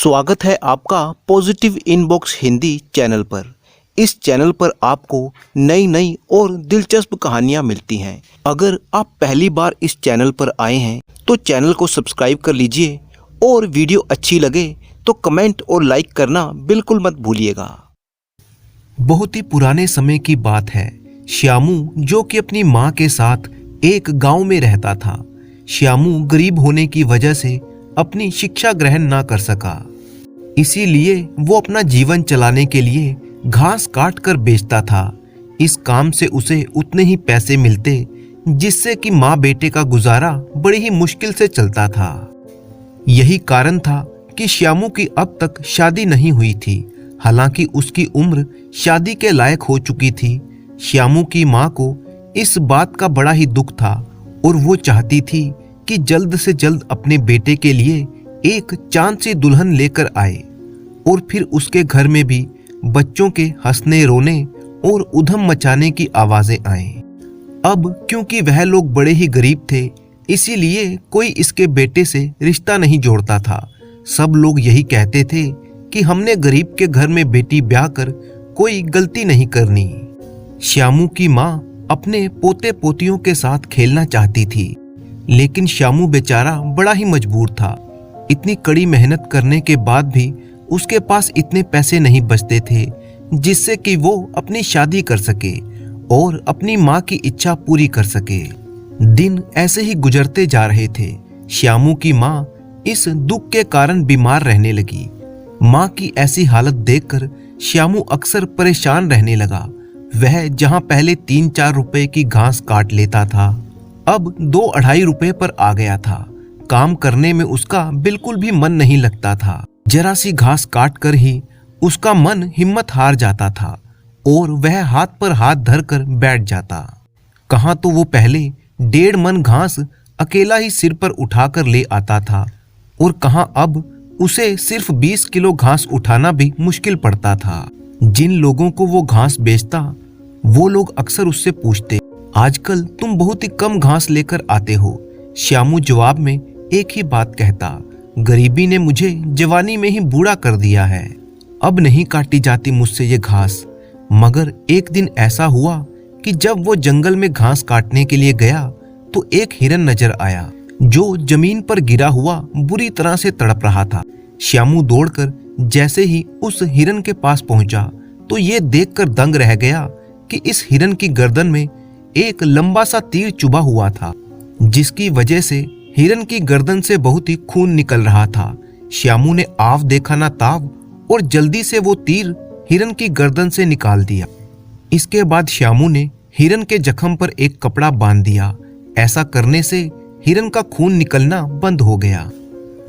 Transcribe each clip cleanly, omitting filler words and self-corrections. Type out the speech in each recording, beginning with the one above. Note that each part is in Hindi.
स्वागत है आपका पॉजिटिव इनबॉक्स हिंदी चैनल पर। इस चैनल पर आपको नई नई और दिलचस्प कहानियाँ मिलती हैं। अगर आप पहली बार इस चैनल पर आए हैं तो चैनल को सब्सक्राइब कर लीजिए और वीडियो अच्छी लगे तो कमेंट और लाइक करना बिल्कुल मत भूलिएगा। बहुत ही पुराने समय की बात है। श्यामू जो कि अपनी माँ के साथ एक गांव में रहता था। श्यामू गरीब होने की वजह से अपनी शिक्षा ग्रहण ना कर सका, इसीलिए वो अपना जीवन चलाने के लिए घास काट कर बेचता था। इस काम से उसे उतने ही पैसे मिलते जिससे कि माँ बेटे का गुजारा बड़ी ही मुश्किल से चलता था। यही कारण था कि श्यामू की अब तक शादी नहीं हुई थी, हालांकि उसकी उम्र शादी के लायक हो चुकी थी। श्यामू की माँ को इस बात का बड़ा ही दुख था और वो चाहती थी कि जल्द से जल्द अपने बेटे के लिए एक चांद सी दुल्हन लेकर आए और फिर उसके घर में भी बच्चों के हंसने रोने और उधम मचाने की आवाजें आएं। अब क्योंकि वह लोग बड़े ही गरीब थे, इसीलिए कोई इसके बेटे से रिश्ता नहीं जोड़ता था। सब लोग यही कहते थे कि हमने गरीब के घर में बेटी ब्याह कर कोई गलती नहीं करनी। श्यामू की माँ अपने पोते पोतियों के साथ खेलना चाहती थी, लेकिन श्यामू बेचारा बड़ा ही मजबूर था। इतनी कड़ी मेहनत करने के बाद भी उसके पास इतने पैसे नहीं बचते थे जिससे कि वो अपनी शादी कर सके और अपनी माँ की इच्छा पूरी कर सके। दिन ऐसे ही गुजरते जा रहे थे। श्यामू की माँ इस दुख के कारण बीमार रहने लगी। माँ की ऐसी हालत देखकर श्यामू अक्सर परेशान रहने लगा। वह जहाँ पहले 3-4 रुपए की घास काट लेता था, अब 2-2.5 रुपए पर आ गया था। काम करने में उसका बिल्कुल भी मन नहीं लगता था। जरा सी घास काट कर ही उसका मन हिम्मत हार जाता था और वह हाथ पर हाथ धरकर बैठ जाता। कहाँ तो वो पहले 1.5 मन घास अकेला ही सिर पर उठाकर ले आता था और कहाँ अब उसे सिर्फ 20 किलो घास उठाना भी मुश्किल पड़ता था। जिन लोगों को वो घास बेचता, वो लोग अक्सर उससे पूछते, आजकल तुम बहुत ही कम घास लेकर आते हो। श्यामू जवाब में एक ही बात कहता, गरीबी ने मुझे जवानी में ही बूढ़ा कर दिया है, अब नहीं काटी जाती मुझसे ये घास। मगर एक दिन ऐसा हुआ कि जब वो जंगल में घास काटने के लिए गया तो एक हिरन नजर आया जो जमीन पर गिरा हुआ बुरी तरह से तड़प रहा था। श्यामू दौड़कर जैसे ही उस हिरन के पास पहुंचा तो ये देखकर दंग रह गया कि इस हिरन की गर्दन में एक लंबा सा तीर चुभा हुआ था, जिसकी वजह से हिरन की गर्दन से बहुत ही खून निकल रहा था। श्यामू ने आव देखा ना ताव और जल्दी से वो तीर हिरन की गर्दन से निकाल दिया। इसके बाद श्यामू ने हिरन के जख्म पर एक कपड़ा बांध दिया। ऐसा करने से हिरन का खून निकलना बंद हो गया।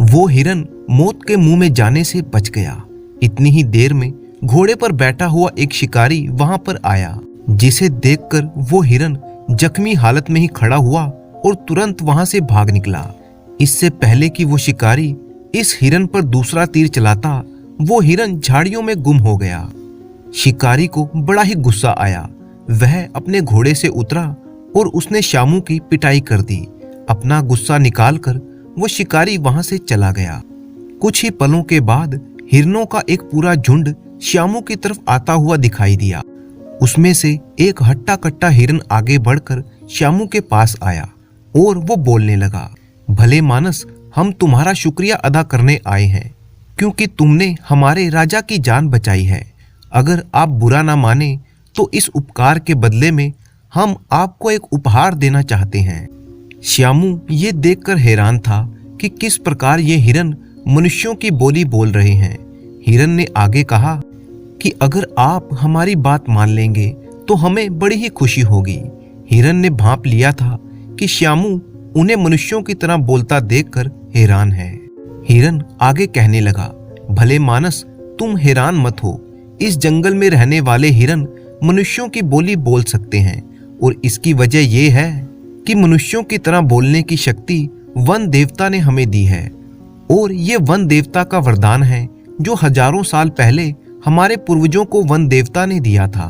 वो हिरन मौत के मुंह में जाने से बच गया। इतनी ही देर में घोड़े पर बैठा हुआ एक शिकारी वहां पर आया, जिसे देखकर वो हिरन जख्मी हालत में ही खड़ा हुआ और तुरंत वहां से भाग निकला। इससे पहले कि वो शिकारी इस हिरन पर दूसरा तीर चलाता, वो हिरन झाड़ियों में गुम हो गया। शिकारी को बड़ा ही गुस्सा आया। वह अपने घोड़े से उतरा और उसने श्यामू की पिटाई कर दी। अपना गुस्सा निकालकर वो शिकारी वहां से चला गया। कुछ ही पलों के बाद हिरनों का एक पूरा झुंड श्यामू की तरफ आता हुआ दिखाई दिया। उसमें से एक हट्टा कट्टा हिरन आगे बढ़कर श्यामू के पास आया और वो बोलने लगा, भले मानस, हम तुम्हारा शुक्रिया अदा करने आए हैं क्योंकि तुमने हमारे राजा की जान बचाई है। अगर आप बुरा ना माने तो इस उपकार के बदले में हम आपको एक उपहार देना चाहते हैं। श्यामू ये देखकर हैरान था कि किस प्रकार ये हिरन मनुष्यों की बोली बोल रहे हैं। हिरन ने आगे कहा कि अगर आप हमारी बात मान लेंगे तो हमें बड़ी ही खुशी होगी। हिरन ने भांप लिया था कि श्यामू उन्हें मनुष्यों की तरह बोलता देखकर हैरान है। हिरन आगे कहने लगा, भले मानस, तुम हैरान मत हो। इस जंगल में रहने वाले हिरन मनुष्यों की बोली बोल सकते हैं और इसकी वजह यह है कि मनुष्यों की तरह बोलने की शक्ति वन देवता ने हमें दी है और ये वन देवता का वरदान है जो हजारों साल पहले हमारे पूर्वजों को वन देवता ने दिया था।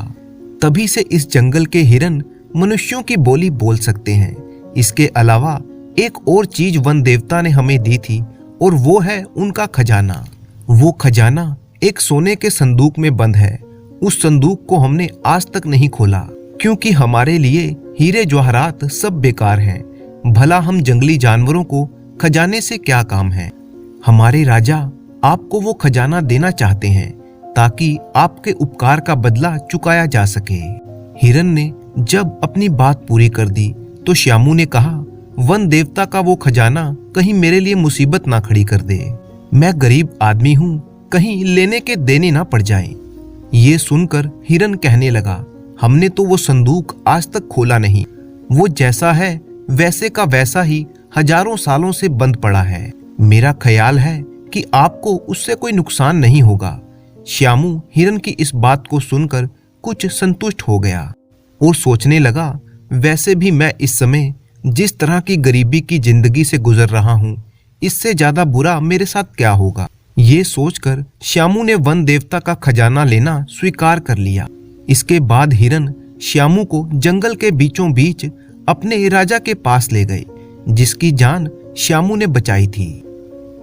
तभी से इस जंगल के हिरन मनुष्यों की बोली बोल सकते हैं। इसके अलावा एक और चीज वन देवता ने हमें दी थी और वो है उनका खजाना। वो खजाना एक सोने के संदूक में बंद है। उस संदूक को हमने आज तक नहीं खोला, क्योंकि हमारे लिए हीरे जवाहरात सब बेकार हैं। भला हम जंगली जानवरों को खजाने से क्या काम है। हमारे राजा आपको वो खजाना देना चाहते हैं ताकि आपके उपकार का बदला चुकाया जा सके। हिरन ने जब अपनी बात पूरी कर दी तो श्यामू ने कहा, वन देवता का वो खजाना कहीं मेरे लिए मुसीबत ना खड़ी कर दे। मैं गरीब आदमी हूँ, कहीं लेने के देने ना पड़ जाए। ये सुनकर हिरन कहने लगा, हमने तो वो संदूक आज तक खोला नहीं। वो जैसा है वैसे का वैसा ही हजारों सालों से बंद पड़ा है। मेरा ख्याल है कि आपको उससे कोई नुकसान नहीं होगा। श्यामू हिरन की इस बात को सुनकर कुछ संतुष्ट हो गया और सोचने लगा, वैसे भी मैं इस समय जिस तरह की गरीबी की जिंदगी से गुजर रहा हूँ, इससे ज्यादा बुरा मेरे साथ क्या होगा। ये सोचकर श्यामू ने वन देवता का खजाना लेना स्वीकार कर लिया। इसके बाद हिरन श्यामू को जंगल के बीचों बीच अपने राजा के पास ले गए, जिसकी जान श्यामू ने बचाई थी।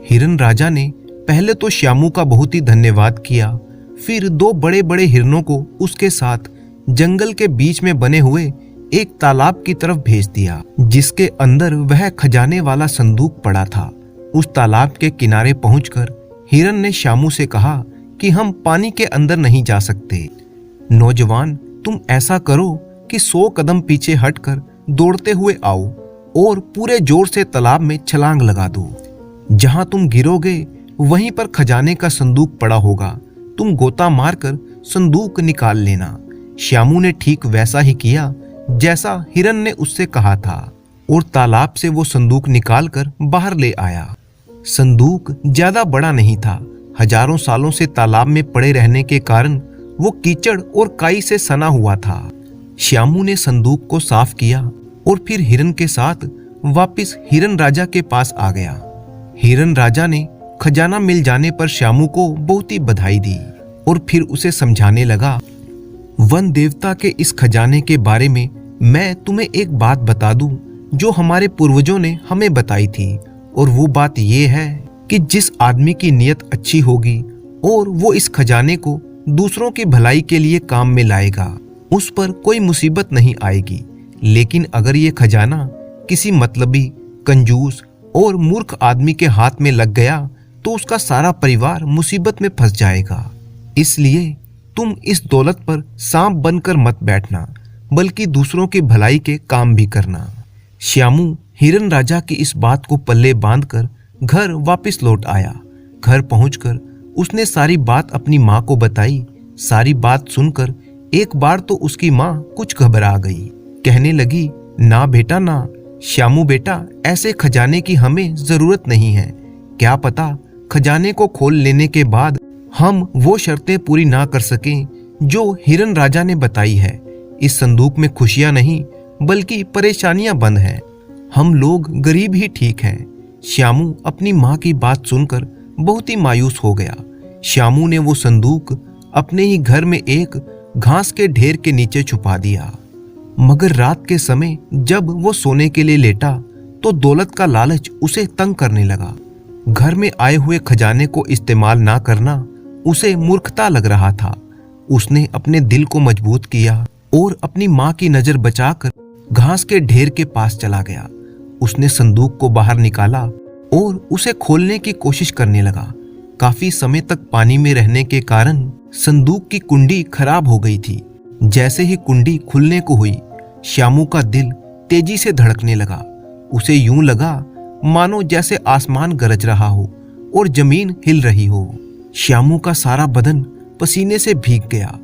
हिरन राजा ने पहले तो श्यामू का बहुत ही धन्यवाद किया, फिर दो बड़े बड़े हिरनों को उसके साथ जंगल के बीच में बने हुए एक तालाब की तरफ भेज दिया, जिसके अंदर वह खजाने वाला संदूक पड़ा था। उस तालाब के किनारे पहुंचकर हिरन ने श्यामू से कहा कि हम पानी के अंदर नहीं जा सकते। नौजवान, तुम ऐसा करो कि 100 कदम पीछे हटकर दौड़ते हुए आओ और पूरे जोर से तालाब में छलांग लगा दो। जहां तुम गिरोगे वहीं पर खजाने का संदूक पड़ा होगा। तुम गोता मारकर संदूक निकाल लेना। श्यामू ने ठीक वैसा ही किया जैसा हिरन ने उससे कहा था और तालाब से वो संदूक निकालकर बाहर ले आया। संदूक ज्यादा बड़ा नहीं था। हजारों सालों से तालाब में पड़े रहने के कारण वो कीचड़ और काई से सना हुआ था। श्यामू ने संदूक को साफ किया और फिर हिरन के साथ वापस हिरन राजा के पास आ गया। हिरन राजा ने खजाना मिल जाने पर श्यामू को बहुत ही बधाई दी और फिर उसे समझाने लगा, वन देवता के इस खजाने के बारे में मैं तुम्हें एक बात बता दूं जो हमारे पूर्वजों ने हमें बताई थी, और वो बात ये है कि जिस आदमी की नीयत अच्छी होगी और वो इस खजाने को दूसरों की भलाई के लिए काम में लाएगा, उस पर कोई मुसीबत नहीं आएगी। लेकिन अगर ये खजाना किसी मतलबी, कंजूस और मूर्ख आदमी के हाथ में लग गया तो उसका सारा परिवार मुसीबत में फंस जाएगा। इसलिए तुम इस दौलत पर सांप बनकर मत बैठना, बल्कि दूसरों की भलाई के काम भी करना। श्यामू हिरन राजा की इस बात को पल्ले बांधकर घर वापस लौट आया। घर पहुंचकर उसने सारी बात अपनी माँ को बताई। सारी बात सुनकर एक बार तो उसकी माँ कुछ घबरा गई। कहने लगी, ना बेटा ना, श्यामू बेटा, ऐसे खजाने की हमें जरूरत नहीं है। क्या पता खजाने को खोल लेने के बाद हम वो शर्तें पूरी ना कर सकें जो हिरन राजा ने बताई है। इस संदूक में खुशियां नहीं बल्कि परेशानियां बंद हैं। हम लोग गरीब ही ठीक हैं। श्यामू अपनी माँ की बात सुनकर बहुत ही मायूस हो गया। श्यामू ने वो संदूक अपने ही घर में एक घास के ढेर के नीचे छुपा दिया। मगर रात के समय जब वो सोने के लिए लेटा तो दौलत का लालच उसे तंग करने लगा। घर में आए हुए खजाने को इस्तेमाल ना करना उसे मूर्खता लग रहा था। उसने अपने दिल को मजबूत किया और अपनी माँ की नजर बचाकर घास के ढेर के पास चला गया। उसने संदूक को बाहर निकाला और उसे खोलने की कोशिश करने लगा। काफी समय तक पानी में रहने के कारण संदूक की कुंडी खराब हो गई थी। जैसे ही कुंडी खुलने को हुई, श्यामू का दिल तेजी से धड़कने लगा। उसे यूं लगा मानो जैसे आसमान गरज रहा हो और जमीन हिल रही हो। श्यामू का सारा बदन पसीने से भीग गया।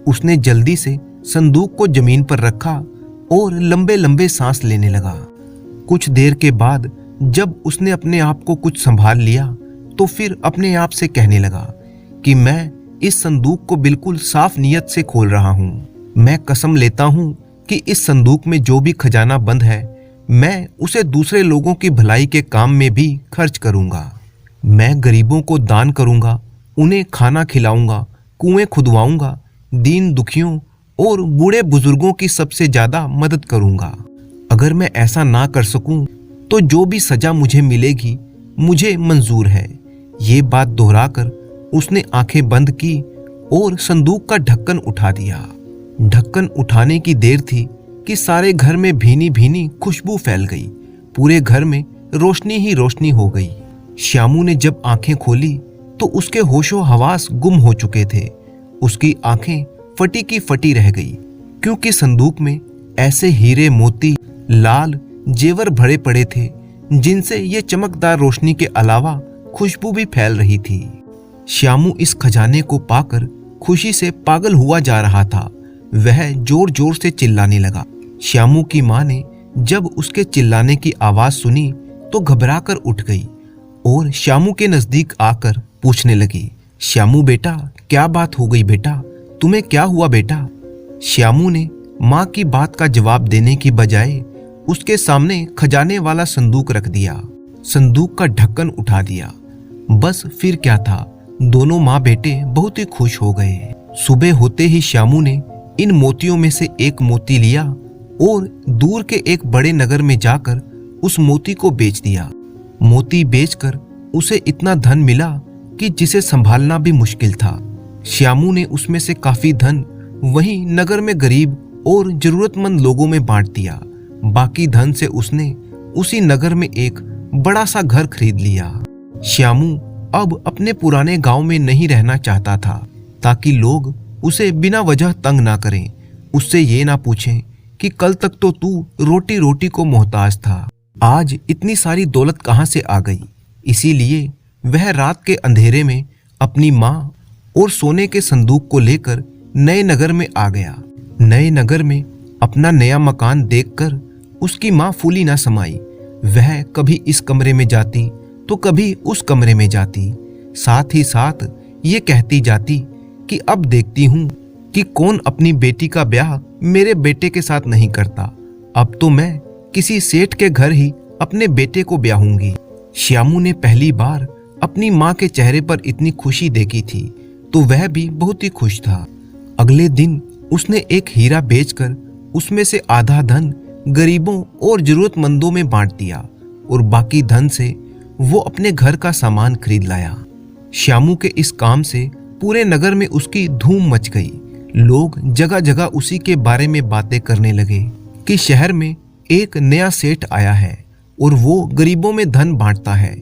उसने जल्दी से संदूक को जमीन पर रखा और लंबे लंबे सांस लेने लगा। कुछ देर के बाद जब उसने अपने आप को कुछ संभाल लिया तो फिर अपने आप से कहने लगा कि मैं इस संदूक को बिल्कुल साफ नीयत से खोल रहा हूँ। मैं कसम लेता हूँ कि इस संदूक में जो भी खजाना बंद है मैं उसे दूसरे लोगों की भलाई के काम में भी खर्च करूँगा। मैं गरीबों को दान करूँगा, उन्हें खाना खिलाऊंगा, कुएं खुदवाऊंगा, दीन दुखियों और बूढ़े बुजुर्गों की सबसे ज्यादा मदद करूंगा। अगर मैं ऐसा ना कर सकूं तो जो भी सजा मुझे मिलेगी मुझे मंजूर है। ये बात दोहराकर उसने आंखें बंद की और संदूक का ढक्कन उठा दिया। ढक्कन उठाने की देर थी कि सारे घर में भीनी भीनी खुशबू फैल गई। पूरे घर में रोशनी ही रोशनी हो गई। श्यामू ने जब आंखें खोली तो उसके होशो हवास गुम हो चुके थे। उसकी आंखें फटी की फटी रह गई, क्योंकि संदूक में ऐसे हीरे मोती लाल जेवर भरे पड़े थे जिनसे ये चमकदार रोशनी के अलावा खुशबू भी फैल रही थी। श्यामू इस खजाने को पाकर खुशी से पागल हुआ जा रहा था। वह जोर जोर से चिल्लाने लगा। श्यामू की माँ ने जब उसके चिल्लाने की आवाज सुनी तो घबराकर उठ गई और श्यामू के नजदीक आकर पूछने लगी, श्यामू बेटा, क्या बात हो गई बेटा? तुम्हें क्या हुआ बेटा? श्यामू ने माँ की बात का जवाब देने की बजाय उसके सामने खजाने वाला संदूक रख दिया, संदूक का ढक्कन उठा दिया। बस फिर क्या था, दोनों माँ बेटे बहुत ही खुश हो गए। सुबह होते ही श्यामू ने इन मोतियों में से एक मोती लिया और दूर के एक बड़े नगर में जाकर उस मोती को बेच दिया। मोती बेचकर उसे इतना धन मिला कि जिसे संभालना भी मुश्किल था। श्यामू ने उसमें से काफी धन वहीं नगर में गरीब और जरूरतमंद लोगों में बांट दिया। बाकी धन से उसने उसी नगर में एक बड़ा सा घर खरीद लिया। श्यामू अब अपने पुराने गांव में नहीं रहना चाहता था, ताकि लोग उसे बिना वजह तंग ना करें, उससे ये ना पूछें कि कल तक तो तू रोटी रोटी को मोहताज था, आज इतनी सारी दौलत कहाँ से आ गई। इसीलिए वह रात के अंधेरे में अपनी माँ और सोने के संदूक को लेकर नए नगर में आ गया। नए नगर में अपना नया मकान देखकर उसकी माँ फूली ना समाई। वह कभी इस कमरे में जाती तो कभी उस कमरे में जाती, साथ ही साथ ये कहती जाती कि अब देखती हूँ कि कौन अपनी बेटी का ब्याह मेरे बेटे के साथ नहीं करता। अब तो मैं किसी सेठ के घर ही अपने बेटे को ब्याहूंगी। श्यामू ने पहली बार अपनी माँ के चेहरे पर इतनी खुशी देखी थी, तो वह भी बहुत ही खुश था। अगले दिन उसने एक हीरा बेचकर उसमें से आधा धन गरीबों और जरूरतमंदों में बांट दिया और बाकी धन से वो अपने घर का सामान खरीद लाया। श्यामू के इस काम से पूरे नगर में उसकी धूम मच गई। लोग जगह जगह उसी के बारे में बातें करने लगे कि शहर में एक नया सेठ आया है और वो गरीबों में धन बांटता है।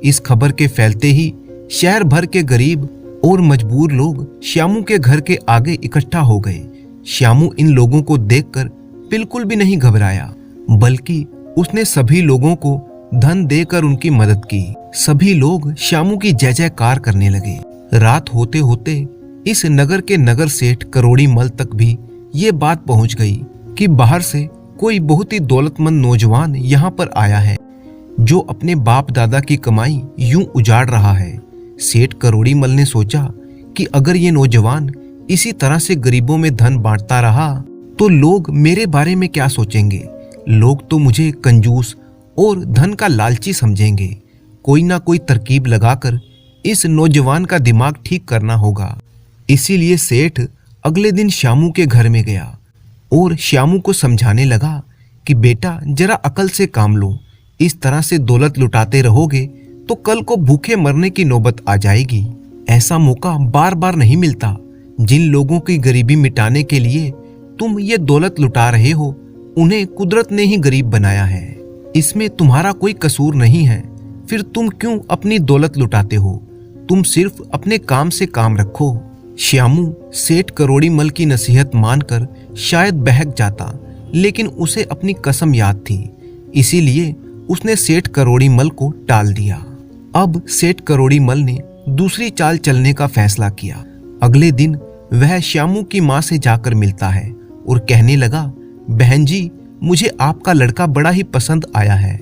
इस खबर के फैलते ही शहर भर के गरीब और मजबूर लोग श्यामू के घर के आगे इकट्ठा हो गए। श्यामू इन लोगों को देखकर बिल्कुल भी नहीं घबराया, बल्कि उसने सभी लोगों को धन देकर उनकी मदद की। सभी लोग श्यामू की जय जयकार करने लगे। रात होते होते इस नगर के नगर सेठ करोड़ी मल तक भी ये बात पहुंच गई कि बाहर से कोई बहुत ही दौलतमंद नौजवान यहाँ पर आया है, जो अपने बाप दादा की कमाई यूं उजाड़ रहा है। सेठ करोड़ी मल ने सोचा कि अगर ये नौजवान इसी तरह से गरीबों में धन बांटता रहा तो लोग मेरे बारे में क्या सोचेंगे। लोग तो मुझे कंजूस और धन का लालची समझेंगे। कोई ना कोई तरकीब लगाकर इस नौजवान का दिमाग ठीक करना होगा। इसीलिए सेठ अगले दिन श्यामू के घर में गया और श्यामू को समझाने लगा कि बेटा, जरा अकल से काम लो। इस तरह से दौलत लुटाते रहोगे तो कल को भूखे मरने की नौबत आ जाएगी। ऐसा मौका बार बार नहीं मिलता। जिन लोगों की गरीबी मिटाने के लिए तुम ये दौलत लुटा रहे हो, उन्हें कुदरत ने ही गरीब बनाया है। इसमें तुम्हारा कोई कसूर नहीं है। फिर तुम क्यों अपनी दौलत लुटाते हो? तुम सिर्फ अपने काम से काम रखो। श्यामू सेठ करोड़ी मल की नसीहत मानकर शायद बहक जाता, लेकिन उसे अपनी कसम याद थी। इसीलिए उसने सेठ करोड़ी मल को टाल दिया। अब सेठ करोड़ी मल ने दूसरी चाल चलने का फैसला किया। अगले दिन वह श्यामू की माँ से जाकर मिलता है और कहने लगा, बहन जी, मुझे आपका लड़का बड़ा ही पसंद आया है,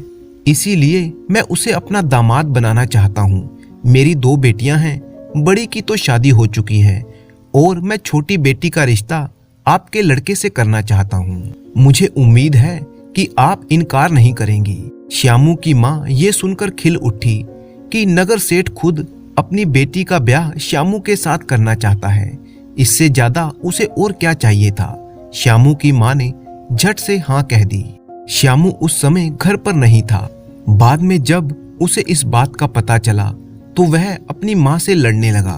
इसीलिए मैं उसे अपना दामाद बनाना चाहता हूँ। मेरी 2 बेटियां हैं, बड़ी की तो शादी हो चुकी है और मैं छोटी बेटी का रिश्ता आपके लड़के से करना चाहता हूँ। मुझे उम्मीद है कि आप इनकार नहीं करेंगी। श्यामू की माँ ये सुनकर खिल उठी कि नगर सेठ खुद अपनी बेटी का ब्याह श्यामू के साथ करना चाहता है। इससे ज्यादा उसे और क्या चाहिए था। श्यामू की माँ ने झट से हाँ कह दी। श्यामू उस समय घर पर नहीं था। बाद में जब उसे इस बात का पता चला तो वह अपनी माँ से लड़ने लगा।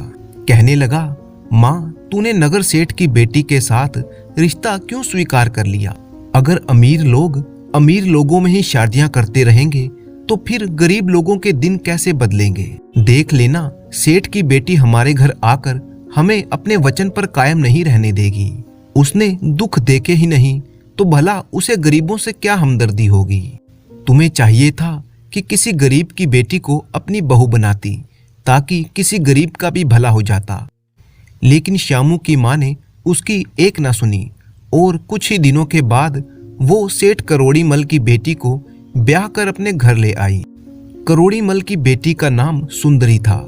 कहने लगा, माँ, तूने नगर सेठ की बेटी के साथ रिश्ता क्यों स्वीकार कर लिया? अगर अमीर लोग अमीर लोगों में ही शादियां करते रहेंगे तो फिर गरीब लोगों के दिन कैसे बदलेंगे? देख लेना, सेठ की बेटी हमारे घर आकर हमें अपने वचन पर कायम नहीं रहने देगी। उसने दुख देखे ही नहीं तो भला उसे गरीबों से क्या हमदर्दी होगी? तुम्हें चाहिए था कि किसी गरीब की बेटी को अपनी बहू बनाती ताकि किसी गरीब का भी भला हो जाता। लेकिन श्यामू की माँ ने उसकी एक ना सुनी और कुछ ही दिनों के बाद वो सेठ करोड़ी मल की बेटी को ब्याह कर अपने घर ले आई। करोड़ी मल की बेटी का नाम सुंदरी था।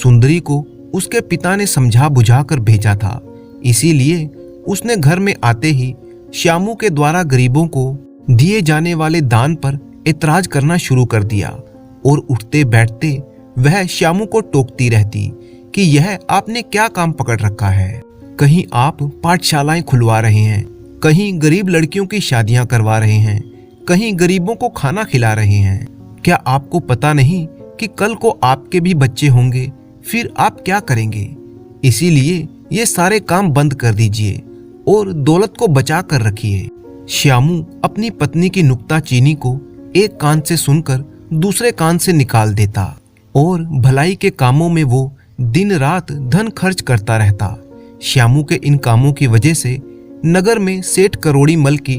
सुंदरी को उसके पिता ने समझा बुझाकर भेजा था, इसीलिए उसने घर में आते ही श्यामू के द्वारा गरीबों को दिए जाने वाले दान पर ऐतराज करना शुरू कर दिया और उठते बैठते वह श्यामू को टोकती रहती कि यह आपने क्या काम पकड़ रखा है। कहीं आप पाठशालाएं खुलवा रहे हैं, कहीं गरीब लड़कियों की शादियां करवा रहे हैं, कहीं गरीबों को खाना खिला रहे हैं। क्या आपको पता नहीं कि कल को आपके भी बच्चे होंगे, फिर आप क्या करेंगे? इसीलिए ये सारे काम बंद कर दीजिए और दौलत को बचा कर रखिए। श्यामू अपनी पत्नी की नुक्ताचीनी को एक कान से सुनकर दूसरे कान से निकाल देता और भलाई के कामों में वो दिन रात धन खर्च करता रहता। श्यामू के इन कामों की वजह से नगर में सेठ करोड़ी मल की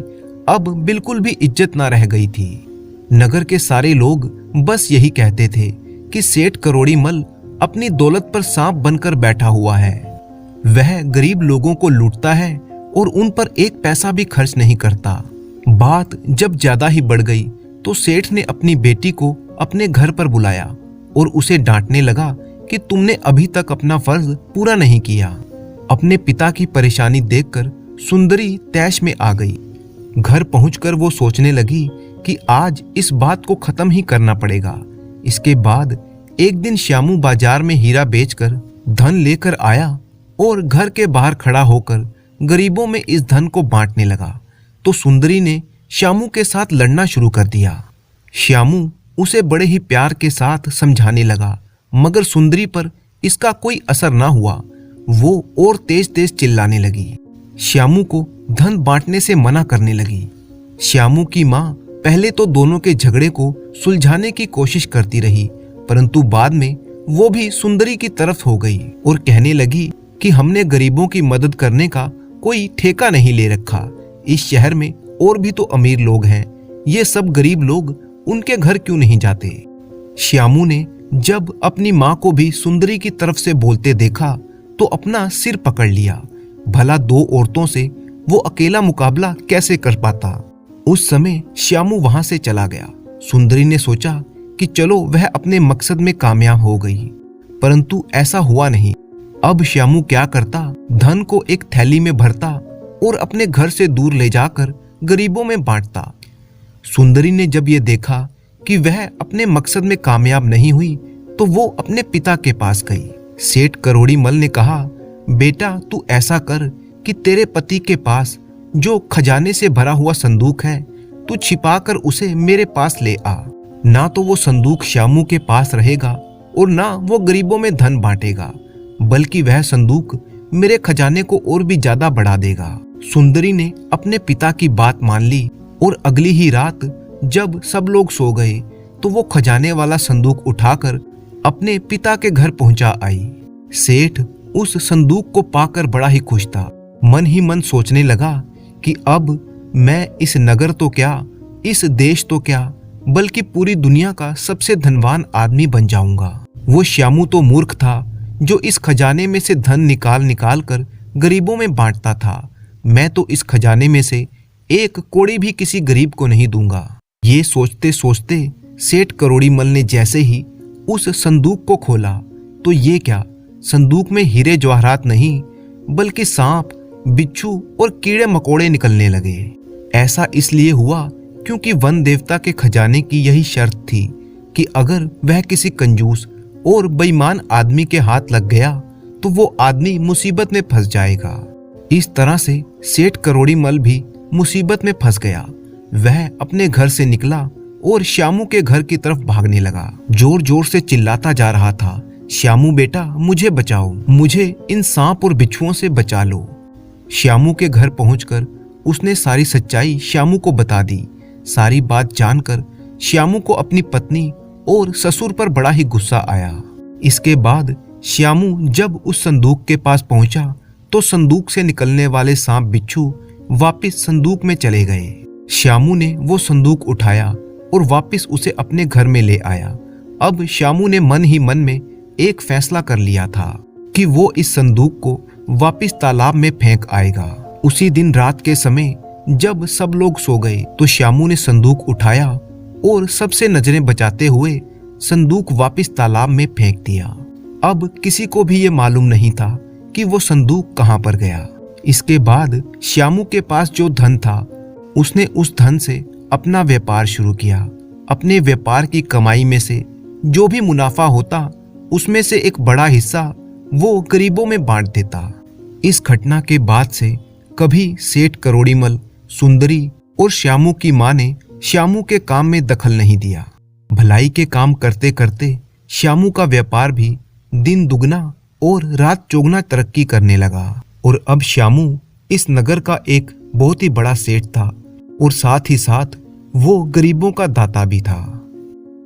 अब बिल्कुल भी इज्जत ना रह गई थी। नगर के सारे लोग बस यही कहते थे कि सेठ करोड़ी मल अपनी दौलत पर सांप बनकर बैठा हुआ है। वह गरीब लोगों को लूटता है और उन पर एक पैसा भी खर्च नहीं करता। बात जब ज्यादा ही बढ़ गई तो सेठ ने अपनी बेटी को अपने घर पर बुलाया और उसे डांटने लगा कि तुमने अभी तक अपना फर्ज पूरा नहीं किया। अपने पिता की परेशानी देखकर सुंदरी तैश में आ गई। घर पहुंचकर वो सोचने लगी कि आज इस बात को खत्म ही करना पड़ेगा। इसके बाद एक दिन श्यामू बाजार में हीरा बेचकर धन लेकर आया और घर के बाहर खड़ा होकर गरीबों में इस धन को बांटने लगा तो सुंदरी ने श्यामू के साथ लड़ना शुरू कर दिया। श्यामू उसे बड़े ही प्यार के साथ समझाने लगा, मगर सुंदरी पर इसका कोई असर ना हुआ। वो और तेज तेज चिल्लाने लगी। श्यामू को धन बांटने से मना करने लगी। श्यामू की माँ पहले तो दोनों के झगड़े को सुलझाने की कोशिश करती रही, परंतु बाद में वो भी सुंदरी की तरफ हो गई और कहने लगी कि हमने गरीबों की मदद करने का कोई ठेका नहीं ले रखा। इस शहर में और भी तो अमीर लोग हैं, ये सब गरीब लोग उनके घर क्यों नहीं जाते? श्यामू ने जब अपनी माँ को भी सुंदरी की तरफ से बोलते देखा तो अपना सिर पकड़ लिया। भला दो औरतों से वो अकेला मुकाबला कैसे कर पाता? उस समय श्यामू वहां से चला गया। सुंदरी ने सोचा कि चलो वह अपने मकसद में कामयाब हो गई, परंतु ऐसा हुआ नहीं। अब श्यामू क्या करता? धन को एक थैली में भरता और अपने घर से दूर ले जाकर गरीबों में बांटता। सुंदरी ने जब ये देखा कि वह अपने मकसद में कामयाब नहीं हुई तो वो अपने पिता के पास गई। सेठ करोड़ी मल ने कहा, बेटा तू ऐसा कर कि तेरे पति के पास जो खजाने से भरा हुआ संदूक है तू छिपाकर उसे मेरे पास ले आ। ना तो वो संदूक श्यामू के पास रहेगा और ना वो गरीबों में धन बांटेगा, बल्कि वह संदूक मेरे खजाने को और भी ज्यादा बढ़ा देगा। सुंदरी ने अपने पिता की बात मान ली और अगली ही रात जब सब लोग सो गए तो वो खजाने वाला संदूक उठाकर अपने पिता के घर पहुंचा आई। सेठ उस संदूक को पाकर बड़ा ही खुश था। मन ही मन सोचने लगा कि अब मैं इस नगर तो क्या, इस देश तो क्या, बल्कि पूरी दुनिया का सबसे धनवान आदमी बन जाऊंगा। वो श्यामू तो मूर्ख था जो इस खजाने में से धन निकाल निकाल कर गरीबों में बांटता था। मैं तो इस खजाने में से एक कौड़ी भी किसी गरीब को नहीं दूंगा। ये सोचते सोचते सेठ करोड़ी मल ने जैसे ही उस संदूक को खोला तो ये क्या, संदूक में हीरे जवाहरात नहीं बल्कि सांप, बिच्छू और कीड़े मकोड़े निकलने लगे। ऐसा इसलिए हुआ क्योंकि वन देवता के खजाने की यही शर्त थी कि अगर वह किसी कंजूस और बेईमान आदमी के हाथ लग गया तो वो आदमी मुसीबत में फंस जाएगा। इस तरह से सेठ करोड़ी मल भी मुसीबत में फंस गया। वह अपने घर से निकला और श्यामू के घर की तरफ भागने लगा। जोर जोर से चिल्लाता जा रहा था, श्यामू बेटा मुझे बचाओ, मुझे इन सांप और बिच्छुओं से बचा लो। श्यामू के घर पहुंचकर उसने सारी सच्चाई श्यामू को बता दी। सारी बात जानकर श्यामू को अपनी पत्नी और ससुर पर बड़ा ही गुस्सा आया। इसके बाद श्यामू जब उस संदूक के पास पहुंचा तो संदूक से निकलने वाले सांप बिच्छू वापस संदूक में चले गए। श्यामू ने वो संदूक उठाया और वापस उसे अपने घर में ले आया। अब श्यामू ने मन ही मन में एक फैसला कर लिया था कि वो इस संदूक को वापस तालाब में फेंक आएगा। उसी दिन रात के समय जब सब लोग सो गए तो श्यामू ने संदूक उठाया और सबसे नजरें बचाते हुए संदूक वापस तालाब में फेंक दिया। अब किसी को भी ये मालूम नहीं था कि वो संदूक कहाँ पर गया। इसके बाद श्यामू के पास जो धन था उसने उस धन से अपना व्यापार शुरू किया। अपने व्यापार की कमाई में से जो भी मुनाफा होता उसमें से एक बड़ा हिस्सा वो गरीबों में बांट देता। इस घटना के बाद से कभी सेठ करोड़ीमल, सुंदरी और श्यामू की माँ ने श्यामू के काम में दखल नहीं दिया। भलाई के काम करते करते श्यामू का व्यापार भी दिन दुगना और रात चौगुना तरक्की करने लगा और अब श्यामू इस नगर का एक बहुत ही बड़ा सेठ था और साथ ही साथ वो गरीबों का दाता भी था।